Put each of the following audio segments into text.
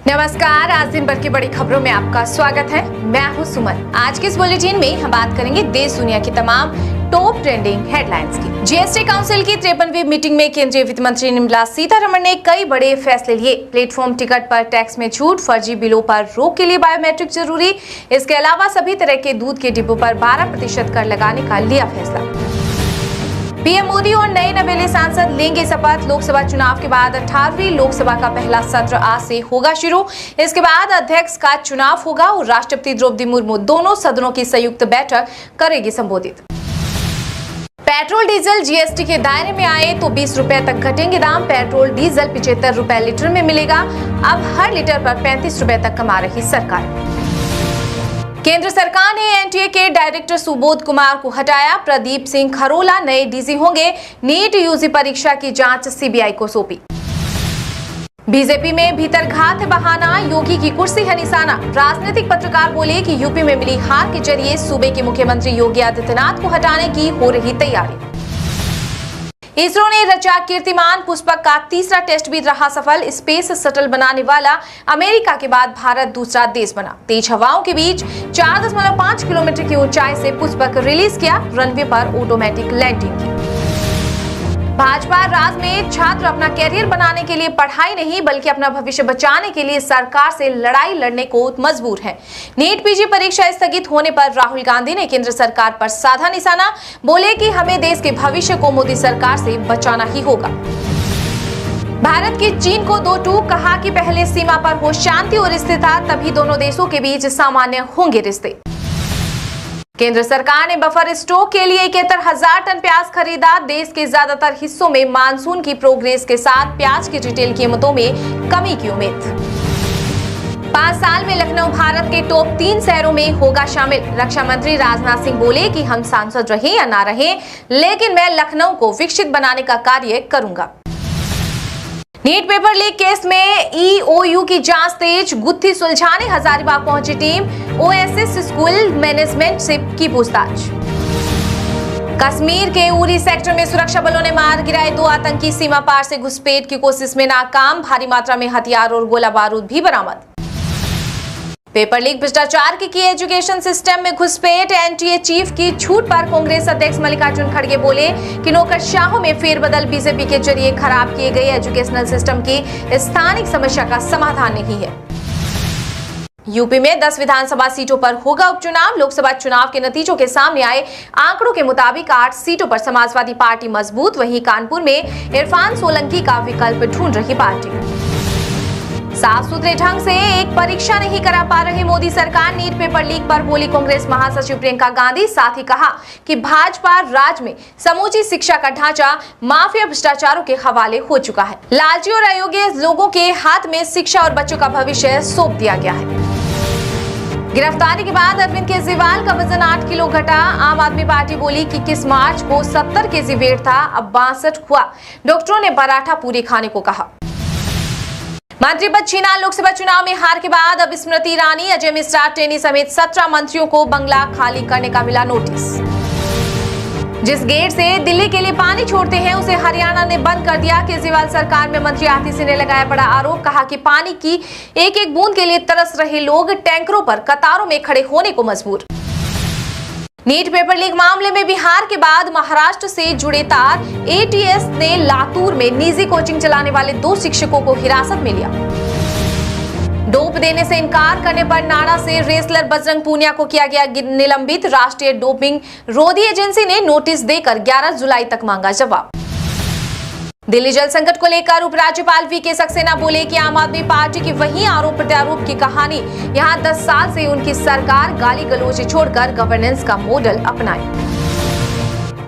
नमस्कार, आज दिन भर की बड़ी खबरों में आपका स्वागत है। मैं हूं सुमन। आज के इस बुलेटिन में हम बात करेंगे देश दुनिया की तमाम टॉप ट्रेंडिंग हेडलाइंस की। जीएसटी काउंसिल की 53वीं मीटिंग में केंद्रीय वित्त मंत्री निर्मला सीतारमण ने कई बड़े फैसले लिए। प्लेटफॉर्म टिकट पर टैक्स में छूट, फर्जी बिलों पर रोक के लिए बायोमेट्रिक जरूरी। इसके अलावा सभी तरह के दूध के डिब्बों पर 12% कर लगाने का लिया फैसला। पीएम मोदी और नए नवेले सांसद लेंगे शपथ। लोकसभा चुनाव के बाद 18वीं लोकसभा का पहला सत्र आज से होगा शुरू। इसके बाद अध्यक्ष का चुनाव होगा और राष्ट्रपति द्रौपदी मुर्मू दोनों सदनों की संयुक्त बैठक करेगी संबोधित। पेट्रोल डीजल जीएसटी के दायरे में आए तो 20 रुपए तक घटेंगे दाम। पेट्रोल डीजल 75 रुपए लीटर में मिलेगा। अब हर लीटर पर 35 रुपए तक कमा रही सरकार। केंद्र सरकार ने एनटीए के डायरेक्टर सुबोध कुमार को हटाया। प्रदीप सिंह खरोला नए डीजी होंगे। नीट यूजी परीक्षा की जांच सीबीआई को सौंपी। बीजेपी में भीतरघात है बहाना, योगी की कुर्सी है निशाना। राजनीतिक पत्रकार बोले कि यूपी में मिली हार के जरिए सूबे के मुख्यमंत्री योगी आदित्यनाथ को हटाने की हो रही तैयारी। इसरो ने रचा कीर्तिमान। पुष्पक का तीसरा टेस्ट भी रहा सफल। स्पेस शटल बनाने वाला अमेरिका के बाद भारत दूसरा देश बना। तेज हवाओं के बीच 4.5 किलोमीटर की ऊंचाई से पुष्पक रिलीज किया। रनवे पर ऑटोमेटिक लैंडिंग की। भाजपा राज में छात्र अपना कैरियर बनाने के लिए पढ़ाई नहीं बल्कि अपना भविष्य बचाने के लिए सरकार से लड़ाई लड़ने को मजबूर है। नीट पीजी परीक्षा स्थगित होने पर राहुल गांधी ने केंद्र सरकार पर साधा निशाना। बोले कि हमें देश के भविष्य को मोदी सरकार से बचाना ही होगा। भारत की चीन को 2 टूक, कहा कि पहले सीमा पर हो शांति और स्थिरता, तभी दोनों देशों के बीच सामान्य होंगे रिश्ते। केंद्र सरकार ने बफर स्टॉक के लिए 71,000 टन प्याज खरीदा। देश के ज्यादातर हिस्सों में मानसून की प्रोग्रेस के साथ प्याज की रिटेल कीमतों में कमी की उम्मीद। 5 साल में लखनऊ भारत के टॉप 3 शहरों में होगा शामिल। रक्षा मंत्री राजनाथ सिंह बोले कि हम सांसद रहे या ना रहे, लेकिन मैं लखनऊ को विकसित बनाने का कार्य करूंगा। नीट पेपर लीक केस में ईओयू की जांच तेज। गुत्थी सुलझाने हजारीबाग पहुंची टीम। ओएसएस स्कूल मैनेजमेंट से की पूछताछ। कश्मीर के उरी सेक्टर में सुरक्षा बलों ने मार गिराए 2 आतंकी। सीमा पार से घुसपैठ की कोशिश में नाकाम। भारी मात्रा में हथियार और गोला बारूद भी बरामद। पेपर लीक भ्रष्टाचार की एजुकेशन सिस्टम में घुसपैठ। एनटीए चीफ की छूट पर कांग्रेस अध्यक्ष मल्लिकार्जुन खड़गे बोले कि नौकरशाहों में फेरबदल बीजेपी के जरिए खराब किए गए एजुकेशनल सिस्टम की स्थानिक समस्या का समाधान नहीं है। यूपी में 10 विधानसभा सीटों पर होगा उपचुनाव। लोकसभा चुनाव के नतीजों के सामने आए आंकड़ों के मुताबिक 8 सीटों पर समाजवादी पार्टी मजबूत। वहीं कानपुर में इरफान सोलंकी का विकल्प ढूंढ रही पार्टी। साफ सुथरे ढंग से एक परीक्षा नहीं करा पा रहे मोदी सरकार। नीट पेपर लीक पर बोली कांग्रेस महासचिव प्रियंका गांधी। साथ ही कहा कि भाजपा राज्य में समूची शिक्षा का ढांचा माफिया भ्रष्टाचारों के हवाले हो चुका है। लालची और अयोग्य लोगों के हाथ में शिक्षा और बच्चों का भविष्य सौंप दिया गया है। गिरफ्तारी के बाद अरविंद केजरीवाल का वजन 8 किलो घटा। आम आदमी पार्टी बोली कि 21 मार्च को 70 केजी वेट था, अब 62 हुआ। डॉक्टरों ने पराठा पूरी खाने को कहा। मंत्री पद छीना। लोकसभा चुनाव में हार के बाद अब स्मृति ईरानी, अजय मिश्रा, टेनी समेत 17 मंत्रियों को बंगला खाली करने का मिला नोटिस। जिस गेट से दिल्ली के लिए पानी छोड़ते हैं उसे हरियाणा ने बंद कर दिया। केजरीवाल सरकार में मंत्री आरती सिंह ने लगाया बड़ा आरोप। कहा कि पानी की एक एक बूंद के लिए तरस रहे लोग टैंकरों पर कतारों में खड़े होने को मजबूर। नीट पेपर लीक मामले में बिहार के बाद महाराष्ट्र से जुड़े तार। एटीएस ने लातूर में निजी कोचिंग चलाने वाले 2 शिक्षकों को हिरासत में लिया। डोप देने से इनकार करने पर नाडा से रेसलर बजरंग पूनिया को किया गया निलंबित। राष्ट्रीय डोपिंग रोधी एजेंसी ने नोटिस देकर 11 जुलाई तक मांगा जवाब। दिल्ली जल संकट को लेकर उपराज्यपाल वीके सक्सेना बोले कि आम आदमी पार्टी की वही आरोप प्रत्यारोप की कहानी। यहां 10 साल से उनकी सरकार गाली गलौज छोड़कर गवर्नेंस का मॉडल अपनाए।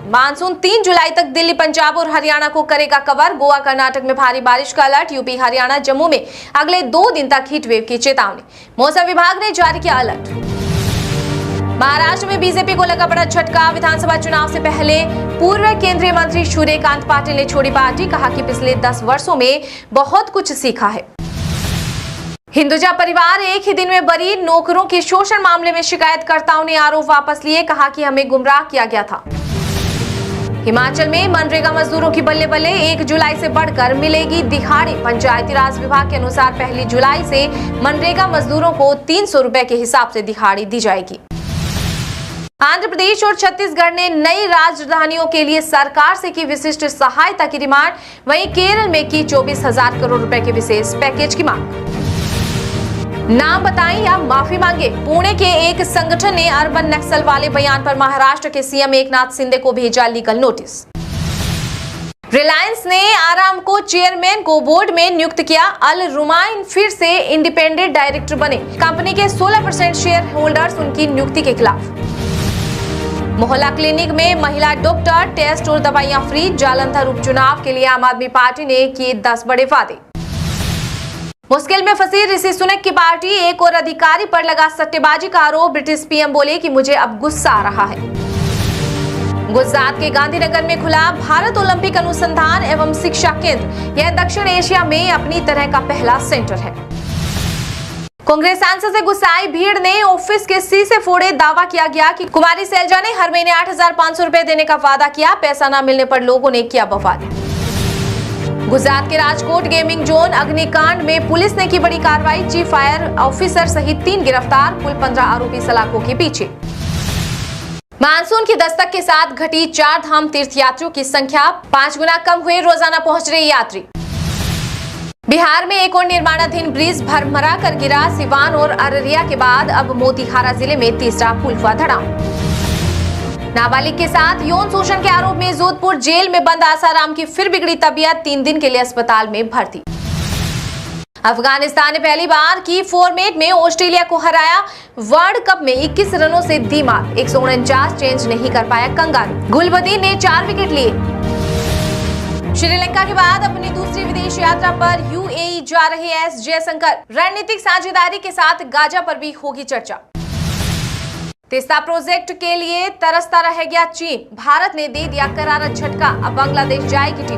मानसून 3 जुलाई तक दिल्ली, पंजाब और हरियाणा को करेगा कवर। गोवा, कर्नाटक में भारी बारिश का अलर्ट। यूपी, हरियाणा, जम्मू में अगले 2 दिन तक हीटवेव की चेतावनी। मौसम विभाग ने जारी किया अलर्ट। महाराष्ट्र में बीजेपी को लगा बड़ा झटका। विधानसभा चुनाव से पहले पूर्व केंद्रीय मंत्री सूर्यकांत पाटिल ने छोड़ी पार्टी। कहा कि पिछले 10 वर्षों में बहुत कुछ सीखा है। हिंदुजा परिवार एक ही दिन में बरी। नौकरों के शोषण मामले में शिकायतकर्ताओं ने आरोप वापस लिए। कहा कि हमें गुमराह किया गया था। हिमाचल में मनरेगा मजदूरों की बल्ले बल्ले 1 जुलाई से बढ़कर मिलेगी दिहाड़ी। पंचायती राज विभाग के अनुसार 1 जुलाई से मनरेगा मजदूरों को 300 रुपए के हिसाब से दिहाड़ी दी जाएगी। आंध्र प्रदेश और छत्तीसगढ़ ने नई राजधानियों के लिए सरकार से की विशिष्ट सहायता की डिमांड। वहीं केरल में की 24,000 करोड़ रुपए के विशेष पैकेज की मांग। नाम बताएं या माफी मांगे, पुणे के एक संगठन ने अर्बन नक्सल वाले बयान पर महाराष्ट्र के सीएम एकनाथ शिंदे को भेजा लीगल नोटिस। रिलायंस ने आरामको चेयरमैन को बोर्ड में नियुक्त किया। अल रुमाइन फिर से इंडिपेंडेंट डायरेक्टर बने। कंपनी के 16% शेयर होल्डर्स उनकी नियुक्ति के खिलाफ। मोहल्ला क्लिनिक में महिला डॉक्टर, टेस्ट और दवाइयां फ्री। जालंधर उपचुनाव के लिए आम आदमी पार्टी ने किए 10 बड़े वादे। मुश्किल में फंसी ऋषि सुनक की पार्टी, एक और अधिकारी पर लगा सट्टेबाजी का आरोप। ब्रिटिश पीएम बोले कि मुझे अब गुस्सा आ रहा है। गुजरात के गांधीनगर में खुला भारत ओलंपिक अनुसंधान एवं शिक्षा केंद्र। यह दक्षिण एशिया में अपनी तरह का पहला सेंटर है। कांग्रेस सांसद से गुस्साई भीड़ ने ऑफिस के शीशे फोड़े। दावा किया गया कि कुमारी सैलजा ने हर महीने 8,500 रुपए देने का वादा किया। पैसा न मिलने पर लोगों ने किया बवाल। गुजरात के राजकोट गेमिंग जोन अग्निकांड में पुलिस ने की बड़ी कार्रवाई। चीफ फायर ऑफिसर सहित 3 गिरफ्तार। कुल 15 आरोपी सलाखों के पीछे। मानसून की दस्तक के साथ घटी 4 धाम तीर्थयात्रियों की संख्या। 5 गुना कम हुए रोजाना पहुंच रहे यात्री। बिहार में एक और निर्माणाधीन ब्रिज भरभरा कर गिरा। सिवान और अररिया के बाद अब मोतीहारा जिले में तीसरा पुल हुआ धड़ाम। नाबालिग के साथ यौन शोषण के आरोप में जोधपुर जेल में बंद आसाराम की फिर बिगड़ी तबीयत। 3 दिन के लिए अस्पताल में भर्ती। अफगानिस्तान ने पहली बार की फॉर्मेट में ऑस्ट्रेलिया को हराया। वर्ल्ड कप में 21 रनों से दी मात। 149 चेंज नहीं कर पाया कंगारू। गुलबदीन ने 4 विकेट लिए। श्रीलंका के बाद अपनी दूसरी विदेश यात्रा पर यूएई जा रहे एस जयशंकर। रणनीतिक साझेदारी के साथ गाजा पर भी होगी चर्चा। तीस्ता प्रोजेक्ट के लिए तरसता रह गया चीन। भारत ने दे दिया करारा झटका। अब बांग्लादेश जाएगी टीम।